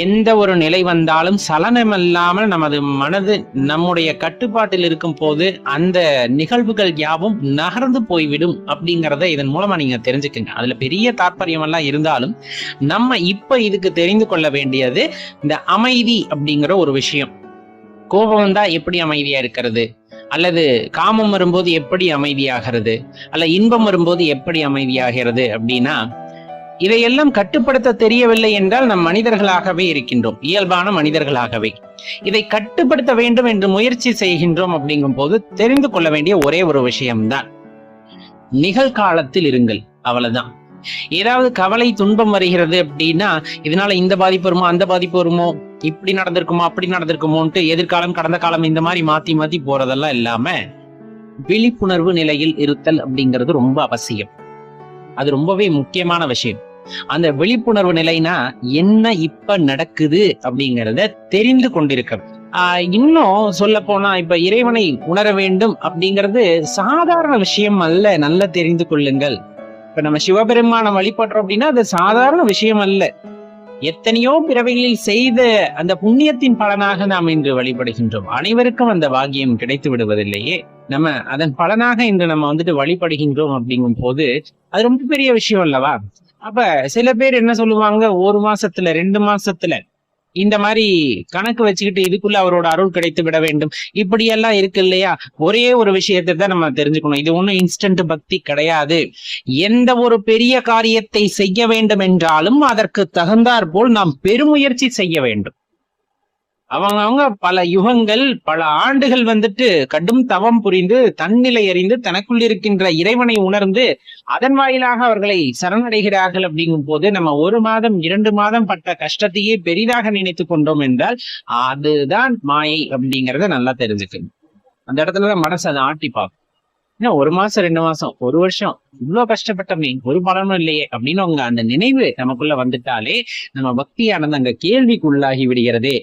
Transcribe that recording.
எந்த ஒரு நிலை வந்தாலும் சலனம் இல்லாமல் நமது மனது நம்முடைய கட்டுப்பாட்டில் இருக்கும் போது அந்த நிகழ்வுகள் யாவும் நகர்ந்து போய்விடும் அப்படிங்கிறத இதன் மூலமா நீங்க தெரிஞ்சுக்குங்க. அதுல பெரிய தாற்பயம் எல்லாம் இருந்தாலும் நம்ம இப்ப இதுக்கு தெரிந்து கொள்ள வேண்டியது இந்த அமைதி அப்படிங்கிற ஒரு விஷயம். கோபம் வந்தா எப்படி அமைதியா இருக்கிறது, அல்லது காமம் வரும்போது எப்படி அமைதியாகிறது, அல்ல இன்பம் வரும்போது எப்படி அமைதியாகிறது அப்படின்னா, இதையெல்லாம் கட்டுப்படுத்த தெரியவில்லை என்றால் நம் மனிதர்களாகவே இருக்கின்றோம், இயல்பான மனிதர்களாகவே. இதை கட்டுப்படுத்த வேண்டும் என்று முயற்சி செய்கின்றோம் அப்படிங்கும் போது தெரிந்து கொள்ள வேண்டிய ஒரே ஒரு விஷயம்தான், நிகழ்காலத்தில் இருங்கள், அவ்வளவுதான். ஏதாவது கவலை துன்பம் வருகிறது அப்படின்னா, இதனால இந்த பாதிப்பு வருமோ அந்த பாதிப்பு வருமோ, இப்படி நடந்திருக்குமோ அப்படி நடந்திருக்குமோன்ட்டு எதிர்காலம் கடந்த காலம் இந்த மாதிரி மாத்தி மாத்தி போறதெல்லாம் இல்லாம விழிப்புணர்வு நிலையில் இருத்தல் அப்படிங்கிறது ரொம்ப அவசியம். அது ரொம்பவே முக்கியமான விஷயம். அந்த விழிப்புணர்வு நிலைனா என்ன இப்ப நடக்குது அப்படிங்கிறத தெரிந்து கொண்டிருக்க. இன்னும் சொல்ல போனா இப்ப இறைவனை உணர வேண்டும் அப்படிங்கிறது சாதாரண விஷயம் அல்ல, நல்லா தெரிந்து கொள்ளுங்கள். இப்ப நம்ம சிவபெருமானை வழிபடுறோம் அப்படின்னா அது சாதாரண விஷயம் அல்ல. எத்தனையோ பிறவிகளில் செய்த அந்த புண்ணியத்தின் பலனாக நாம் இன்று வழிபடுகின்றோம். அனைவருக்கும் அந்த பாக்கியம் கிடைத்து விடுவதில்லையே. நம்ம அதன் பலனாக இன்று நம்ம வந்துட்டு வழிபடுகின்றோம் அப்படிங்கும் போது அது ரொம்ப பெரிய விஷயம் அல்லவா? அப்ப சில பேர் என்ன சொல்லுவாங்க, 1 மாசத்துல 2 மாசத்துல இந்த மாதிரி கணக்கு வச்சுக்கிட்டு இதுக்குள்ள அவரோட அருள் கிடைத்து விட வேண்டும், இப்படியெல்லாம் இருக்கு இல்லையா? ஒரே ஒரு விஷயத்தை தான் நம்ம தெரிஞ்சுக்கணும், இது ஒண்ணும் இன்ஸ்டன்ட் பக்தி கிடையாது. எந்த ஒரு பெரிய காரியத்தை செய்ய வேண்டும் என்றாலும் அதற்கு தகுந்தாற் போல் நாம் பெருமுயற்சி செய்ய வேண்டும். அவங்க பல யுகங்கள் பல ஆண்டுகள் வந்துட்டு கடும் தவம் புரிந்து தன்னிலை அறிந்து தனக்குள் இருக்கின்ற இறைவனை உணர்ந்து அதன் வாயிலாக அவர்களை சரணடைகிறார்கள். அப்படிங்கும் போது நம்ம 1 மாதம் 2 மாதம் பட்ட கஷ்டத்தையே பெரிதாக நினைத்து கொண்டோம் என்றால் அதுதான் மாயை அப்படிங்கிறத நல்லா தெரிஞ்சுக்கணும். அந்த இடத்துலதான் மனசு அதை ஆட்டி பார்க்கும். ஏன்னா 1 மாசம் 2 மாசம் 1 வருஷம் இவ்வளவு கஷ்டப்பட்டமே ஒரு பலனும் இல்லையே அப்படின்னு அவங்க அந்த நினைவு நமக்குள்ள வந்துட்டாலே நம்ம பக்தியானது அங்க கேள்விக்குள்ளாகி விடுகிறதே